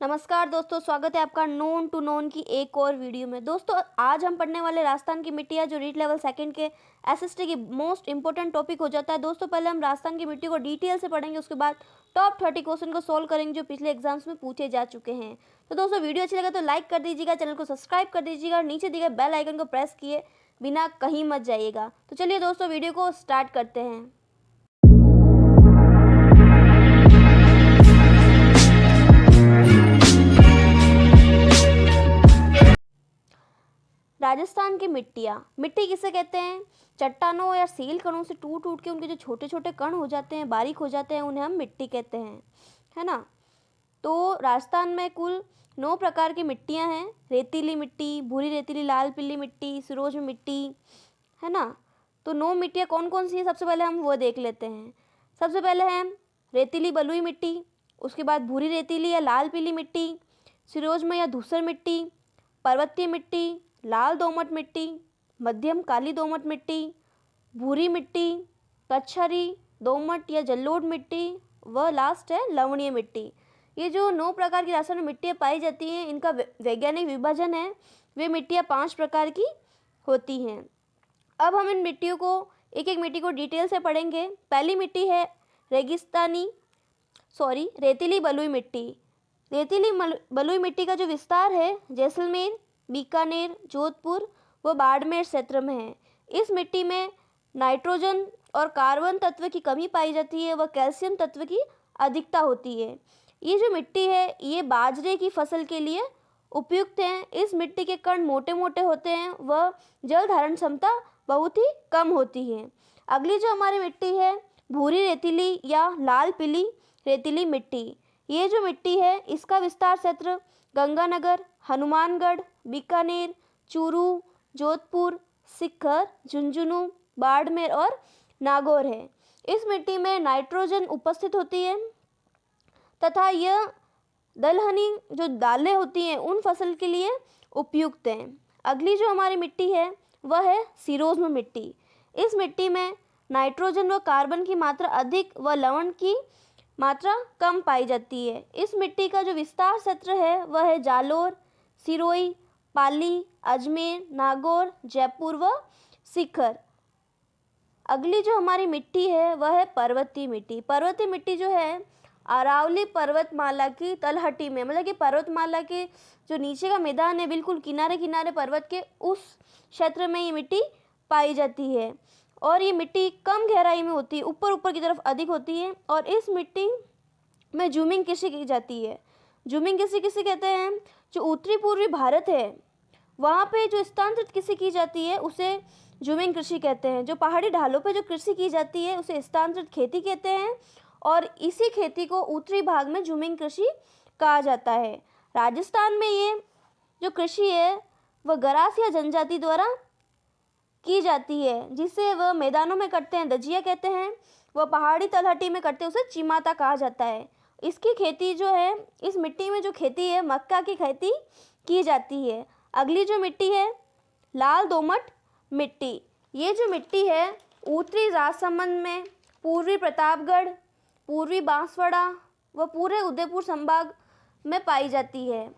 नमस्कार दोस्तों, स्वागत है आपका नोन टू नोन की एक और वीडियो में। दोस्तों आज हम पढ़ने वाले राजस्थान की मिट्टियाँ जो रीट लेवल सेकंड के एसएसटी की मोस्ट इंपॉर्टेंट टॉपिक हो जाता है। दोस्तों पहले हम राजस्थान की मिट्टी को डिटेल से पढ़ेंगे, उसके बाद टॉप 30 क्वेश्चन को सोल्व करेंगे जो पिछले एग्जाम्स में पूछे जा चुके हैं। तो दोस्तों वीडियो अच्छी लगे तो लाइक कर दीजिएगा, चैनल को सब्सक्राइब कर दीजिएगा और नीचे दिए गए बेल आइकन को प्रेस किए बिना कहीं मत जाइएगा। तो चलिए दोस्तों वीडियो को स्टार्ट करते हैं। राजस्थान की मिट्टी किसे कहते हैं? चट्टानों या सील कणों से टूट टूट के उनके जो छोटे छोटे कण हो जाते हैं, बारीक हो जाते हैं, उन्हें हम मिट्टी कहते हैं, है ना। तो राजस्थान में कुल 9 प्रकार की मिट्टियां हैं। रेतीली मिट्टी, भूरी रेतीली, लाल पीली मिट्टी, सिरोज मिट्टी, है ना। तो 9 मिट्टियाँ कौन कौन सी हैं सबसे पहले हम वो देख लेते हैं। सबसे पहले है रेतीली बलुई मिट्टी, उसके बाद भूरी रेतीली या लाल पीली मिट्टी, सिरोज में या धूसर मिट्टी, पर्वतीय मिट्टी, लाल दोमट मिट्टी, मध्यम काली दोमट मिट्टी, भूरी मिट्टी, कच्छरी, दोमट या जलोढ़ मिट्टी व लास्ट है लवणीय मिट्टी। ये जो 9 प्रकार की राजस्थान में मिट्टियाँ पाई जाती हैं, इनका वैज्ञानिक विभाजन है, वे मिट्टियाँ 5 प्रकार की होती हैं। अब हम इन मिट्टियों को एक एक मिट्टी को डिटेल से पढ़ेंगे। पहली मिट्टी है रेतीली बलुई मिट्टी। रेतीली बलुई मिट्टी का जो विस्तार है जैसलमेर, बीकानेर, जोधपुर व बाड़मेर क्षेत्र में है। इस मिट्टी में नाइट्रोजन और कार्बन तत्व की कमी पाई जाती है व कैल्शियम तत्व की अधिकता होती है। ये जो मिट्टी है ये बाजरे की फसल के लिए उपयुक्त है। इस मिट्टी के कण मोटे मोटे होते हैं व जल धारण क्षमता बहुत ही कम होती है। अगली जो हमारी मिट्टी है भूरी रेतीली या लाल पीली रेतीली मिट्टी। ये जो मिट्टी है इसका विस्तार क्षेत्र गंगानगर, हनुमानगढ़, बीकानेर, चूरू, जोधपुर, सीकर, झुंझुनू, बाड़मेर और नागौर है। इस मिट्टी में नाइट्रोजन उपस्थित होती है तथा यह दलहनी जो दालें होती हैं उन फसल के लिए उपयुक्त हैं। अगली जो हमारी मिट्टी है वह है सिरोज्म मिट्टी। इस मिट्टी में नाइट्रोजन व कार्बन की मात्रा अधिक व लवण की मात्रा कम पाई जाती है। इस मिट्टी का जो विस्तार क्षेत्र है वह है जालोर, सिरोही, पाली, अजमेर, नागौर, जयपुर व सीकर। अगली जो हमारी मिट्टी है वह है पर्वतीय मिट्टी। पर्वतीय मिट्टी जो है अरावली पर्वतमाला की तलहटी में, मतलब कि पर्वतमाला के जो नीचे का मैदान है बिल्कुल किनारे किनारे पर्वत के, उस क्षेत्र में ये मिट्टी पाई जाती है और ये मिट्टी कम गहराई में होती है, ऊपर ऊपर की तरफ अधिक होती है और इस मिट्टी में जूमिंग कृषि की जाती है। जूमिंग कृषि किसे कहते हैं? जो उत्तरी पूर्वी भारत है वहाँ पे जो स्थानांतरित कृषि की जाती है उसे जूमिंग कृषि कहते हैं। जो पहाड़ी ढालों पे जो कृषि की जाती है उसे स्थानांतरित खेती कहते हैं और इसी खेती को उत्तरी भाग में जूमिंग कृषि कहा जाता है। राजस्थान में ये जो कृषि है वह गरासिया जनजाति द्वारा की जाती है, जिसे वह मैदानों में करते हैं दजिया कहते हैं, वह पहाड़ी तलहटी में करते हैं उसे चिमाता कहा जाता है। इसकी खेती जो है, इस मिट्टी में जो खेती है मक्का की खेती की जाती है। अगली जो मिट्टी है लाल दोमट मिट्टी। ये जो मिट्टी है उत्तरी राजसमंद में, पूर्वी प्रतापगढ़, पूर्वी बांसवाड़ा व पूरे उदयपुर संभाग में पाई जाती है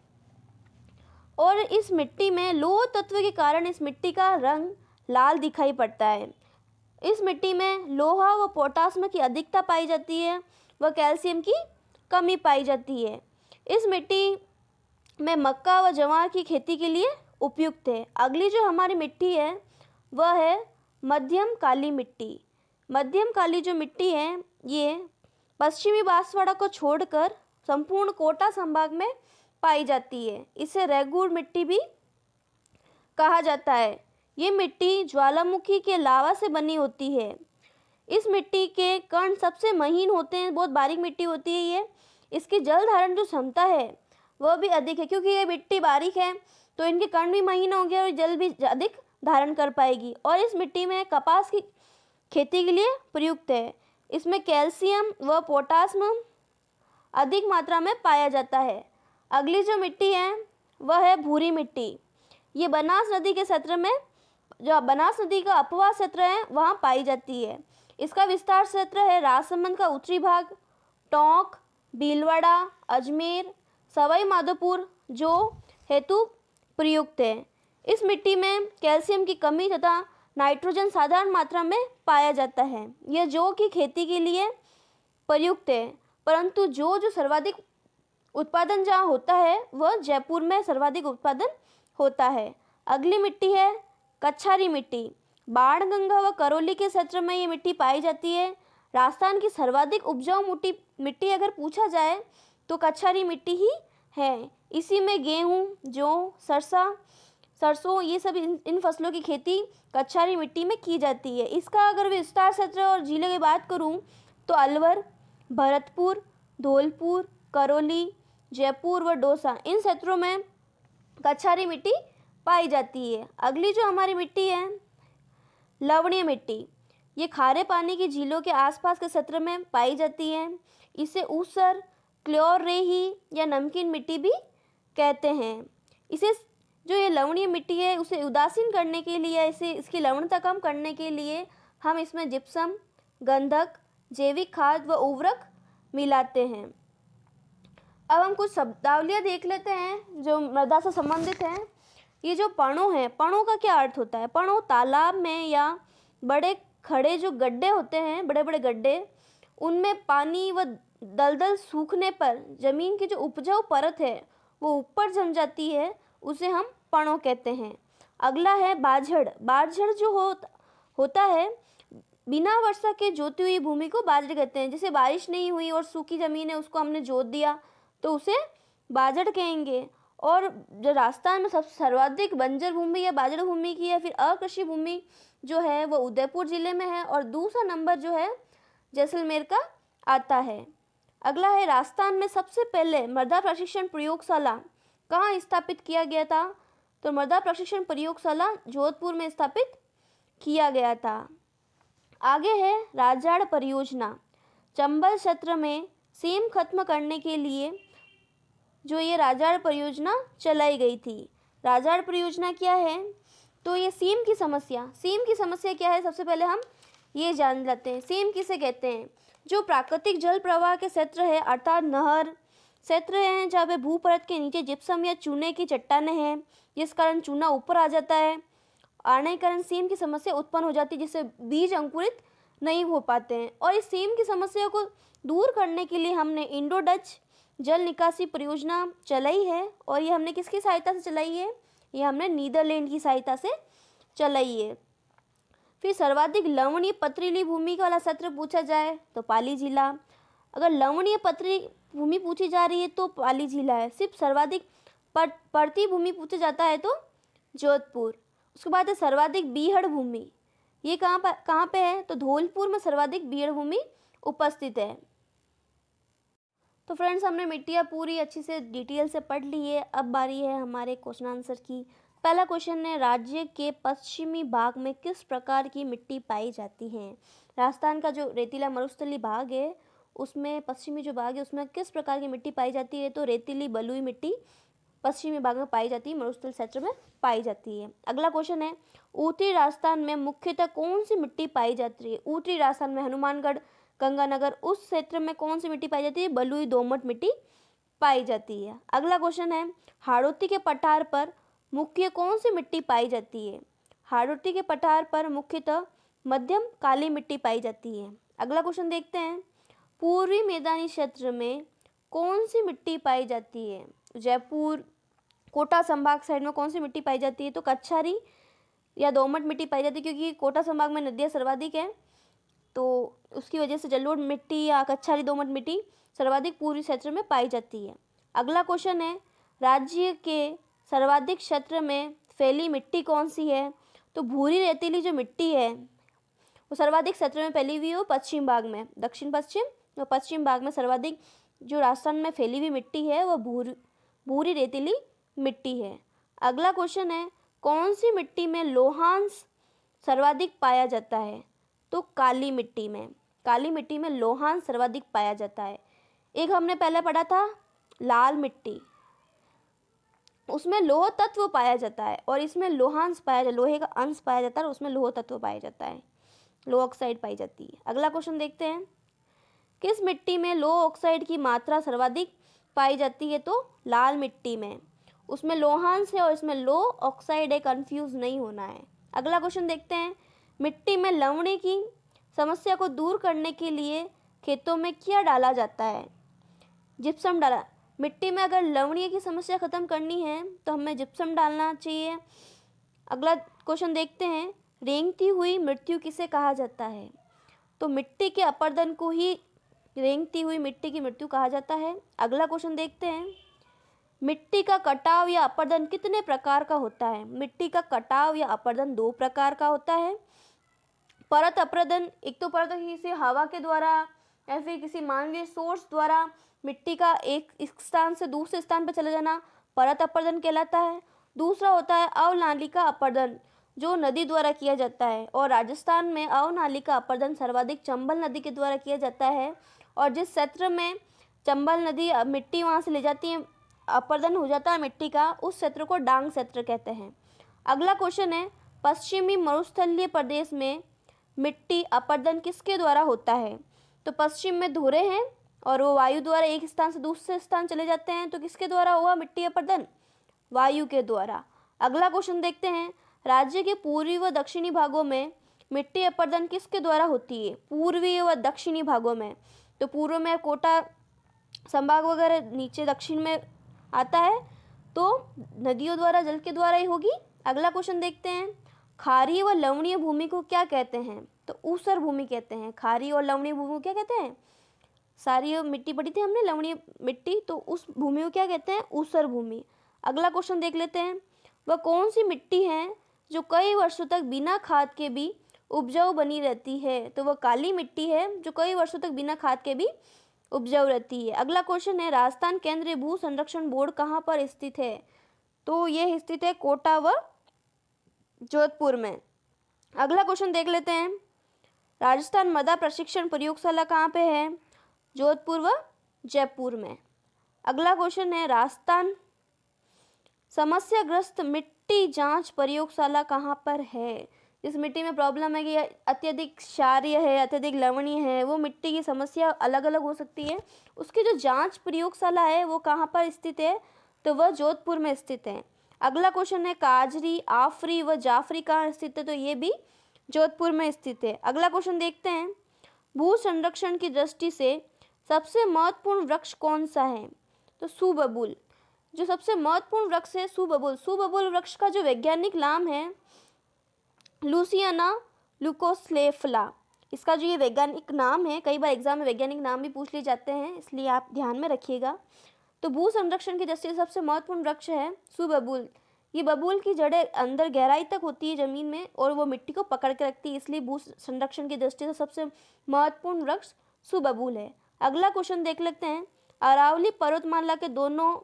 और इस मिट्टी में लोह तत्व के कारण इस मिट्टी का रंग लाल दिखाई पड़ता है। इस मिट्टी में लोहा व पोटासियम की अधिकता पाई जाती है व कैल्शियम की कमी पाई जाती है। इस मिट्टी में मक्का व ज्वार की खेती के लिए उपयुक्त है। अगली जो हमारी मिट्टी है वह है मध्यम काली मिट्टी। मध्यम काली जो मिट्टी है ये पश्चिमी बांसवाड़ा को छोड़कर संपूर्ण कोटा संभाग में पाई जाती है। इसे रेगुड़ मिट्टी भी कहा जाता है। ये मिट्टी ज्वालामुखी के लावा से बनी होती है। इस मिट्टी के कण सबसे महीन होते हैं, बहुत बारीक मिट्टी होती है ये। इसकी जल धारण जो क्षमता है वह भी अधिक है, क्योंकि ये मिट्टी बारीक है तो इनके कण भी महीन होंगे और जल भी अधिक धारण कर पाएगी। और इस मिट्टी में कपास की खेती के लिए प्रयुक्त है। इसमें कैल्शियम व पोटासियम अधिक मात्रा में पाया जाता है। अगली जो मिट्टी है वह है भूरी मिट्टी। ये बनास नदी के क्षेत्र में, जो बनास नदी का अपवाह क्षेत्र है वहाँ पाई जाती है। इसका विस्तार क्षेत्र है राजसमंद का उत्तरी भाग, टोंक, भीलवाड़ा, अजमेर, सवाई माधोपुर जो हेतु प्रयुक्त है। इस मिट्टी में कैल्शियम की कमी तथा नाइट्रोजन साधारण मात्रा में पाया जाता है। यह जौ की खेती के लिए प्रयुक्त है, परंतु जो सर्वाधिक उत्पादन जहाँ होता है वह जयपुर में सर्वाधिक उत्पादन होता है। अगली मिट्टी है कच्छारी मिट्टी। बाणगंगा व करौली के क्षेत्र में ये मिट्टी पाई जाती है। राजस्थान की सर्वाधिक उपजाऊ मिट्टी अगर पूछा जाए तो कच्छारी मिट्टी ही है। इसी में गेहूँ, जौ, सरसों ये सब इन फसलों की खेती कच्छारी मिट्टी में की जाती है। इसका अगर विस्तार क्षेत्र और जिले की बात करूं तो अलवर, भरतपुर, धौलपुर, करौली, जयपुर व दौसा इन क्षेत्रों में कच्छारी मिट्टी पाई जाती है। अगली जो हमारी मिट्टी है लवणीय मिट्टी। ये खारे पानी की झीलों के आसपास के क्षेत्र में पाई जाती है। इसे ऊसर, क्लोर रेही या नमकीन मिट्टी भी कहते हैं। इसे जो ये लवणीय मिट्टी है उसे उदासीन करने के लिए, इसे इसकी लवणता कम करने के लिए हम इसमें जिप्सम, गंधक, जैविक खाद व उर्वरक मिलाते हैं। अब हम कुछ शब्दावलियाँ देख लेते हैं जो मृदा से संबंधित हैं। ये जो पणो है, पणो का क्या अर्थ होता है? पणो तालाब में या बड़े खड़े जो गड्ढे होते हैं, बड़े बड़े गड्ढे, उनमें पानी व दलदल सूखने पर जमीन की जो उपजाऊ परत है वो ऊपर जम जाती है, उसे हम पणो कहते हैं। अगला है बाझड़। बाझड़ जो होता है बिना वर्षा के जोती हुई भूमि को बाझड़ कहते हैं। जैसे बारिश नहीं हुई और सूखी जमीन है उसको हमने जोत दिया तो उसे बाझड़ कहेंगे। और जो राजस्थान में सबसे सर्वाधिक बंजर भूमि या बाजड़ भूमि की या फिर अकृषि भूमि जो है वो उदयपुर जिले में है और दूसरा नंबर जो है जैसलमेर का आता है। अगला है राजस्थान में सबसे पहले मृदा प्रशिक्षण प्रयोगशाला कहाँ स्थापित किया गया था? तो मृदा प्रशिक्षण प्रयोगशाला जोधपुर में स्थापित किया गया था। आगे है राजाड़ परियोजना। चंबल क्षेत्र में सेम खत्म करने के लिए जो ये राजाड़ परियोजना चलाई गई थी। राजाड़ परियोजना क्या है? तो ये सेम की समस्या क्या है? सबसे पहले हम ये जान लेते हैं। सेम किसे कहते हैं? जो प्राकृतिक जल प्रवाह के क्षेत्र है अर्थात नहर क्षेत्र हैं जहाँ पे भू परत के नीचे जिप्सम या चूने की चट्टानें हैं जिस कारण चूना ऊपर आ जाता है। आने के कारण सेम की समस्या उत्पन्न हो जाती है जिससे बीज अंकुरित नहीं हो पाते हैं। और इस सेम की समस्या को दूर करने के लिए हमने इंडो डच जल निकासी परियोजना चलाई है। और ये हमने किसकी सहायता से चलाई है? ये हमने नीदरलैंड की सहायता से चलाई है। फिर सर्वाधिक लवणीय पथरीली भूमि वाला क्षेत्र पूछा जाए तो पाली जिला। अगर लवणीय पथरीली भूमि पूछी जा रही है तो पाली जिला है। सिर्फ सर्वाधिक परती भूमि पूछा जाता है तो जोधपुर। उसके बाद है सर्वाधिक बीहड़ भूमि। ये कहाँ पे है? तो धौलपुर में सर्वाधिक बीहड़ भूमि उपस्थित है। तो फ्रेंड्स हमने मिट्टियाँ पूरी अच्छी से डिटेल से पढ़ ली है। अब बारी है हमारे क्वेश्चन आंसर की। पहला क्वेश्चन है राज्य के पश्चिमी भाग में किस प्रकार की मिट्टी पाई जाती है? राजस्थान का जो रेतीला मरुस्थलीय भाग है उसमें पश्चिमी जो भाग है उसमें किस प्रकार की मिट्टी पाई जाती है? तो रेतीली बलुई मिट्टी पश्चिमी भाग में पाई जाती है, मरुस्थल क्षेत्र में पाई जाती है। अगला क्वेश्चन है उत्तरी राजस्थान में मुख्यतः कौन सी मिट्टी पाई जाती है? उत्तरी राजस्थान में हनुमानगढ़, गंगानगर उस क्षेत्र में कौन सी मिट्टी पाई जाती है? बलुई दोमट मिट्टी पाई जाती है। अगला क्वेश्चन है हाड़ौती के पठार पर मुख्य कौन सी मिट्टी पाई जाती है? हाड़ौती के पठार पर मुख्यतः मध्यम काली मिट्टी पाई जाती है। अगला क्वेश्चन देखते हैं पूर्वी मैदानी क्षेत्र में कौन सी मिट्टी पाई जाती है? जयपुर, कोटा संभाग साइड में कौन सी मिट्टी पाई जाती है? तो कच्छारी या दोमट मिट्टी पाई जाती है क्योंकि कोटा संभाग में नदियाँ सर्वाधिक है तो उसकी वजह से जलोढ़ मिट्टी या कच्छारी दोमट मिट्टी सर्वाधिक पूर्वी क्षेत्र में पाई जाती है। अगला क्वेश्चन है राज्य के सर्वाधिक क्षेत्र में फैली मिट्टी कौन सी है? तो भूरी रेतीली जो मिट्टी है वो सर्वाधिक क्षेत्र में फैली हुई हो पश्चिम भाग में, दक्षिण पश्चिम और पश्चिम भाग में सर्वाधिक जो राजस्थान में फैली हुई मिट्टी है वो भूरी रेतीली मिट्टी है। अगला क्वेश्चन है कौन सी मिट्टी में लोहांश सर्वाधिक पाया जाता है? तो काली मिट्टी में लोहांश सर्वाधिक पाया जाता है। एक हमने पहले पढ़ा था लाल मिट्टी, उसमें लोह तत्व पाया जाता है और इसमें लोहांश लोहे का अंश पाया जाता है और उसमें लोह तत्व पाया जाता है, लोह ऑक्साइड पाई जाती है। अगला क्वेश्चन देखते हैं किस मिट्टी में लोह ऑक्साइड की मात्रा सर्वाधिक पाई जाती है? तो लाल मिट्टी में। उसमें लोहांश है और इसमें लो ऑक्साइड है, कंफ्यूज नहीं होना है। अगला क्वेश्चन देखते हैं, मिट्टी में लवण की समस्या को दूर करने के लिए खेतों में क्या डाला जाता है? जिप्सम डाला। मिट्टी में अगर लवणीय की समस्या खत्म करनी है तो हमें जिप्सम डालना चाहिए। अगला क्वेश्चन देखते हैं, रेंगती हुई मृत्यु किसे कहा जाता है? तो मिट्टी के अपरदन को ही रेंगती हुई मिट्टी की मृत्यु कहा जाता है। अगला क्वेश्चन देखते हैं, मिट्टी का कटाव या अपरदन कितने प्रकार का होता है? मिट्टी का कटाव या अपरदन 2 प्रकार का होता है। परत अपरदन, एक तो परत किसी हवा के द्वारा या फिर किसी मानवीय सोर्स द्वारा मिट्टी का एक स्थान से दूसरे स्थान पर चले जाना परत अपरदन कहलाता है। दूसरा होता है अवनालिका अपरदन, जो नदी द्वारा किया जाता है, और राजस्थान में अवनालिका अपरदन सर्वाधिक चंबल नदी के द्वारा किया जाता है। और जिस क्षेत्र में चंबल नदी मिट्टी वहाँ से ले जाती है, अपरदन हो जाता है मिट्टी का, उस क्षेत्र को डांग क्षेत्र कहते हैं। अगला क्वेश्चन है, पश्चिमी मरुस्थलीय प्रदेश में मिट्टी अपरदन किसके द्वारा होता है? तो पश्चिम में धुरे हैं और वो वायु द्वारा एक स्थान से दूसरे स्थान चले जाते हैं, तो किसके द्वारा हुआ मिट्टी अपरदन? वायु के द्वारा। अगला क्वेश्चन देखते हैं, राज्य के पूर्वी व दक्षिणी भागों में मिट्टी अपरदन किसके द्वारा होती है? पूर्वी व दक्षिणी भागों में, तो पूर्व में कोटा संभाग वगैरह, नीचे दक्षिण में आता है, तो नदियों द्वारा, जल के द्वारा ही होगी। अगला क्वेश्चन देखते हैं, खारी व लवणीय भूमि को क्या कहते हैं? तो ऊसर भूमि कहते हैं। खारी और लवणीय भूमि को क्या कहते हैं? सारी मिट्टी पढ़ी थी हमने, लवणीय मिट्टी, तो उस भूमि को क्या कहते हैं? ऊसर भूमि। अगला क्वेश्चन देख लेते हैं, वह कौन सी मिट्टी है जो कई वर्षों तक बिना खाद के भी उपजाऊ बनी रहती है? तो वह काली मिट्टी है जो कई वर्षों तक बिना खाद के भी उपजाऊ रहती है। अगला क्वेश्चन है, राजस्थान केंद्रीय भू संरक्षण बोर्ड कहाँ पर स्थित है? तो यह स्थित है कोटा व जोधपुर में। अगला क्वेश्चन देख लेते हैं, राजस्थान मृदा प्रशिक्षण प्रयोगशाला कहाँ पे है? जोधपुर व जयपुर में। अगला क्वेश्चन है, राजस्थान समस्याग्रस्त मिट्टी जांच प्रयोगशाला कहाँ पर है? जिस मिट्टी में प्रॉब्लम है कि अत्यधिक क्षारीय है, अत्यधिक लवणीय है, वो मिट्टी की समस्या अलग अलग हो सकती है, उसकी जो जांच प्रयोगशाला है वो कहाँ पर स्थित है? तो वह जोधपुर में स्थित है। अगला क्वेश्चन है, काजरी, आफरी व जाफरी कहाँ स्थित है? तो ये भी जोधपुर में स्थित है। अगला क्वेश्चन देखते हैं, भू संरक्षण की दृष्टि से सबसे महत्वपूर्ण वृक्ष कौन सा है? तो सुबबुल। जो सबसे महत्वपूर्ण वृक्ष है सुबबुल। सुबबुल वृक्ष का जो वैज्ञानिक नाम है लूसियाना लुकोस्लेफला। इसका जो ये वैज्ञानिक नाम है, कई बार एग्जाम में वैज्ञानिक नाम भी पूछ लिए जाते हैं, इसलिए आप ध्यान में रखिएगा। तो भू संरक्षण की दृष्टि से सबसे महत्वपूर्ण वृक्ष है सुबबुल। ये बबूल की जड़ें अंदर गहराई तक होती है जमीन में और वो मिट्टी को पकड़ के रखती है, इसलिए भू संरक्षण की दृष्टि से सबसे महत्वपूर्ण वृक्ष सुबबूल है। अगला क्वेश्चन देख लेते हैं, अरावली पर्वतमाला के दोनों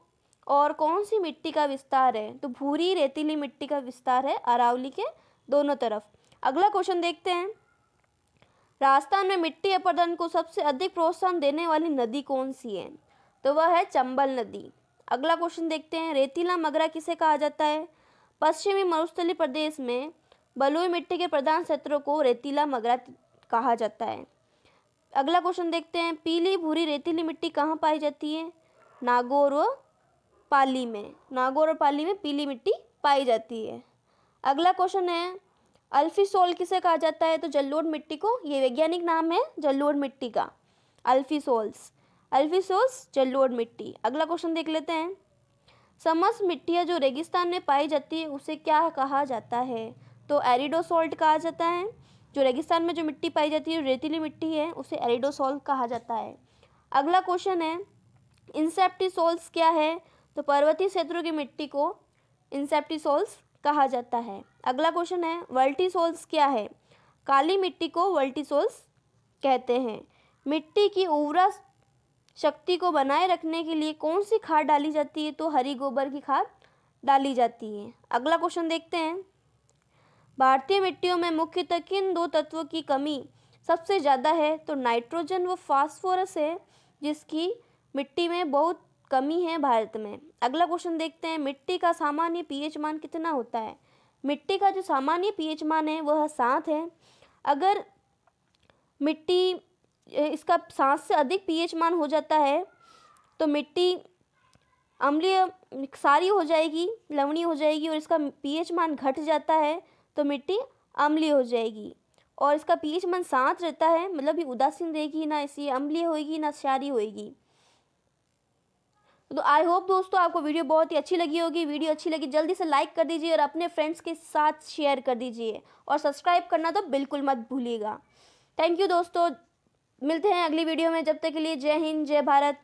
और कौन सी मिट्टी का विस्तार है? तो भूरी रेतीली मिट्टी का विस्तार है अरावली के दोनों तरफ। अगला क्वेश्चन देखते हैं, राजस्थान में मिट्टी अपरदन को सबसे अधिक प्रोत्साहन देने वाली नदी कौन सी है? तो वह है चंबल नदी। अगला क्वेश्चन देखते हैं, रेतीला मगरा किसे कहा जाता है? पश्चिमी मरुस्थलीय प्रदेश में बलुई मिट्टी के प्रधान क्षेत्रों को रेतीला मगरा कहा जाता है। अगला क्वेश्चन देखते हैं, पीली भूरी रेतीली मिट्टी कहाँ पाई जाती है? नागौर व पाली में। नागौर और पाली में पीली मिट्टी पाई जाती है। अगला क्वेश्चन है, अल्फीसोल किसे कहा जाता है? तो जलोढ़ मिट्टी को, ये वैज्ञानिक नाम है जलोढ़ मिट्टी का, अल्फीसोल्स। अल्फीसोल्स जलोढ़ मिट्टी। अगला क्वेश्चन देख लेते हैं, समस्त मिट्टियाँ जो रेगिस्तान में पाई जाती है उसे क्या कहा जाता है? तो एरिडोसॉल्ट कहा जाता है। जो रेगिस्तान में जो मिट्टी पाई जाती है, रेतीली मिट्टी है, उसे एरिडोसॉल्ट कहा जाता है। अगला क्वेश्चन है, इंसेप्टिसोल्स क्या है? तो पर्वतीय क्षेत्रों की मिट्टी को इंसेप्टिसोल्स कहा जाता है। अगला क्वेश्चन है, वर्टिसोल्स क्या है? काली मिट्टी को वर्टिसोल्स कहते हैं। मिट्टी की उर्वरा शक्ति को बनाए रखने के लिए कौन सी खाद डाली जाती है? तो हरी गोबर की खाद डाली जाती है। अगला क्वेश्चन देखते हैं, भारतीय मिट्टियों में मुख्यतः किन 2 तत्वों की कमी सबसे ज़्यादा है? तो नाइट्रोजन व फास्फोरस है, जिसकी मिट्टी में बहुत कमी है भारत में। अगला क्वेश्चन देखते हैं, मिट्टी का सामान्य पीएच मान कितना होता है? मिट्टी का जो सामान्य पीएच मान है वह 7 है। अगर मिट्टी इसका 7 से अधिक पीएच मान हो जाता है तो मिट्टी अम्लीय क्षारीय हो जाएगी, लवणीय हो जाएगी, और इसका पीएच मान घट जाता है तो मिट्टी अम्लीय हो जाएगी। और इसका पीएच मान 7 रहता है, मतलब ये उदासीन रहेगी, ना ऐसी अम्लीय होएगी ना क्षारीय होएगी। तो आई होप दोस्तों आपको वीडियो बहुत ही अच्छी लगी होगी। वीडियो अच्छी लगी जल्दी से लाइक कर दीजिए और अपने फ्रेंड्स के साथ शेयर कर दीजिए, और सब्सक्राइब करना तो बिल्कुल मत भूलिएगा। थैंक यू दोस्तों, मिलते हैं अगली वीडियो में। जब तक के लिए जय हिंद, जय भारत।